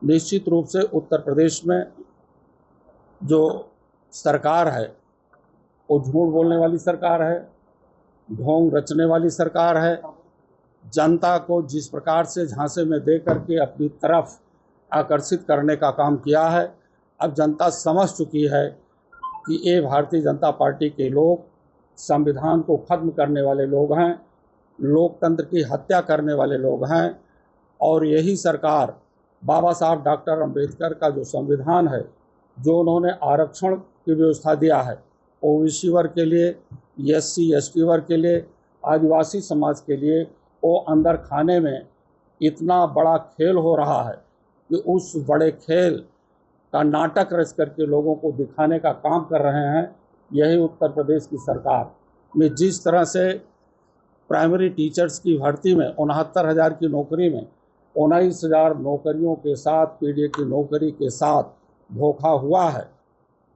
निश्चित रूप से उत्तर प्रदेश में जो सरकार है वो झूठ बोलने वाली सरकार है, ढोंग रचने वाली सरकार है। जनता को जिस प्रकार से झांसे में दे करके अपनी तरफ आकर्षित करने का काम किया है, अब जनता समझ चुकी है कि ये भारतीय जनता पार्टी के लोग संविधान को खत्म करने वाले लोग हैं, लोकतंत्र की हत्या करने वाले लोग हैं। और यही सरकार बाबा साहब डॉक्टर अंबेडकर का जो संविधान है, जो उन्होंने आरक्षण की व्यवस्था दिया है ओबीसी वर्ग के लिए, एससी एसटी वर्ग के लिए, आदिवासी समाज के लिए, वो अंदर खाने में इतना बड़ा खेल हो रहा है कि उस बड़े खेल का नाटक रच करके लोगों को दिखाने का काम कर रहे हैं। यही उत्तर प्रदेश की सरकार में जिस तरह से प्राइमरी टीचर्स की भर्ती में 69,000 की नौकरी में 19,000 नौकरियों के साथ पीडीए की नौकरी के साथ धोखा हुआ है।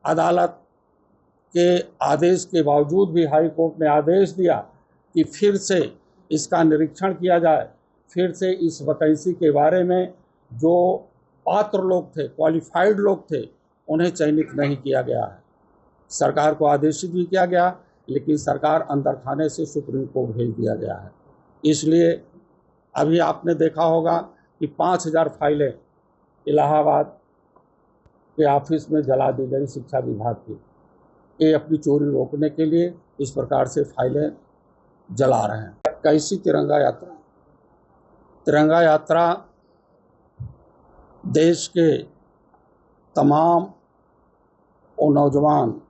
अदालत के आदेश के बावजूद भी हाई कोर्ट ने आदेश दिया कि फिर से इसका निरीक्षण किया जाए, फिर से इस वैकेंसी के बारे में जो पात्र लोग थे, क्वालिफाइड लोग थे, उन्हें चयनित नहीं किया गया है। सरकार को आदेशित भी किया गया, लेकिन सरकार अंदर खाने से सुप्रीम कोर्ट भेज दिया गया है। इसलिए अभी आपने देखा होगा कि 5,000 फाइलें इलाहाबाद के ऑफिस में जला दी गई शिक्षा विभाग की। ये अपनी चोरी रोकने के लिए इस प्रकार से फाइलें जला रहे हैं। कैसी तिरंगा यात्रा? तिरंगा यात्रा देश के तमाम वो नौजवान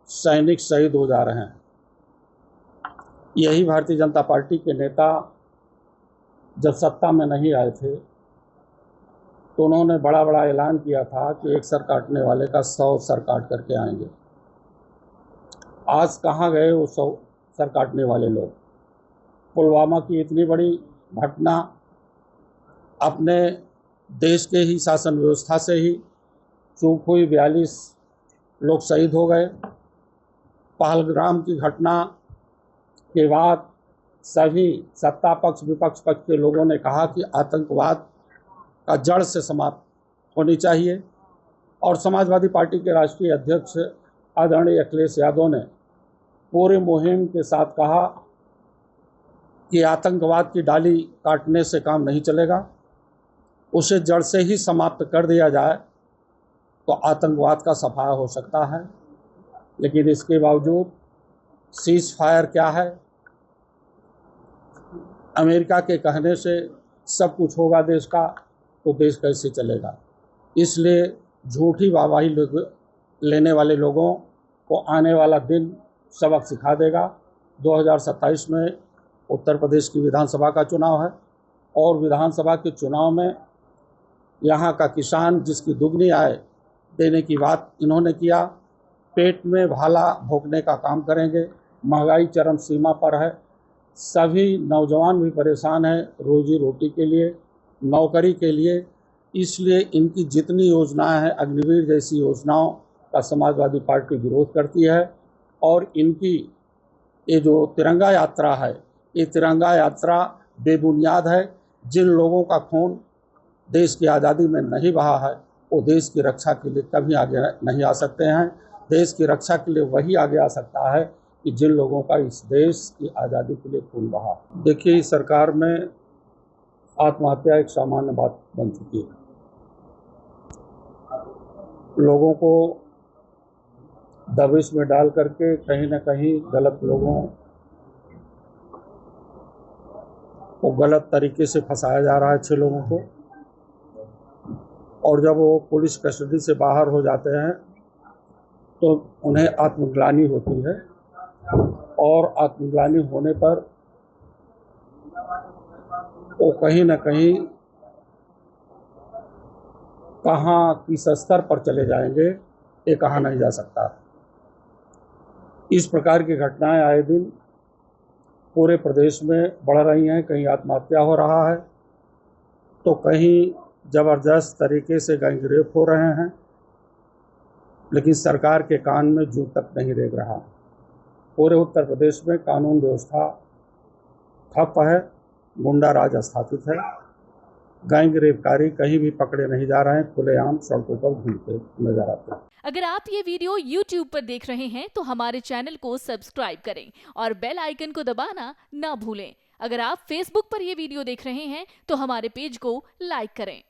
सैनिक शहीद हो जा रहे हैं। यही भारतीय जनता पार्टी के नेता जब सत्ता में नहीं आए थे तो उन्होंने बड़ा बड़ा ऐलान किया था कि एक सर काटने वाले का 100 सर काट करके आएंगे। आज कहाँ गए वो 100 सर काटने वाले लोग? पुलवामा की इतनी बड़ी घटना, अपने देश के ही शासन व्यवस्था से ही चूक हुई, 42 लोग शहीद हो गए। पहलगाम की घटना के बाद सभी सत्ता पक्ष विपक्ष पक्ष के लोगों ने कहा कि आतंकवाद का जड़ से समाप्त होनी चाहिए। और समाजवादी पार्टी के राष्ट्रीय अध्यक्ष आदरणीय अखिलेश यादव ने पूरे मुहिम के साथ कहा कि आतंकवाद की डाली काटने से काम नहीं चलेगा, उसे जड़ से ही समाप्त कर दिया जाए तो आतंकवाद का सफाया हो सकता है। लेकिन इसके बावजूद सीज फायर क्या है? अमेरिका के कहने से सब कुछ होगा देश का, तो देश कैसे चलेगा? इसलिए झूठी वाहवाही लेने वाले लोगों को आने वाला दिन सबक सिखा देगा। 2027 में उत्तर प्रदेश की विधानसभा का चुनाव है और विधानसभा के चुनाव में यहाँ का किसान जिसकी दुगनी आय देने की बात इन्होंने किया, पेट में भाला भोंकने का काम करेंगे। महंगाई चरम सीमा पर है, सभी नौजवान भी परेशान हैं रोजी रोटी के लिए, नौकरी के लिए। इसलिए इनकी जितनी योजनाएं हैं, अग्निवीर जैसी योजनाओं का समाजवादी पार्टी विरोध करती है। और इनकी ये जो तिरंगा यात्रा है, ये तिरंगा यात्रा बेबुनियाद है। जिन लोगों का खून देश की आज़ादी में नहीं बहा है वो देश की रक्षा के लिए कभी आगे नहीं आ सकते हैं। देश की रक्षा के लिए वही आगे आ सकता है कि जिन लोगों का इस देश की आज़ादी के लिए खून बहा। देखिए, इस सरकार में आत्महत्या एक सामान्य बात बन चुकी है। लोगों को दबिश में डाल करके कहीं ना कहीं गलत लोगों को गलत तरीके से फंसाया जा रहा है, 6 लोगों को। और जब वो पुलिस कस्टडी से बाहर हो जाते हैं तो उन्हें आत्मग्लानि होती है, और आत्मग्लानि होने पर वो कहीं ना कहीं कहाँ किस स्तर पर चले जाएंगे ये कहा नहीं जा सकता। इस प्रकार की घटनाएं आए दिन पूरे प्रदेश में बढ़ रही हैं। कहीं आत्महत्या हो रहा है तो कहीं ज़बरदस्त तरीके से गैंगरेप हो रहे हैं, लेकिन सरकार के कान में जूं तक नहीं रेंग रहा। पूरे उत्तर प्रदेश में कानून व्यवस्था ठप है, गुंडा राज स्थापित है। गैंग रेपकारी कहीं भी पकड़े नहीं जा रहे हैं, खुलेआम सड़कों पर घूमते नजर आते हैं। अगर आप ये वीडियो YouTube पर देख रहे हैं तो हमारे चैनल को सब्सक्राइब करें और बेल आइकन को दबाना ना भूलें। अगर आप Facebook पर ये वीडियो देख रहे हैं तो हमारे पेज को लाइक करें।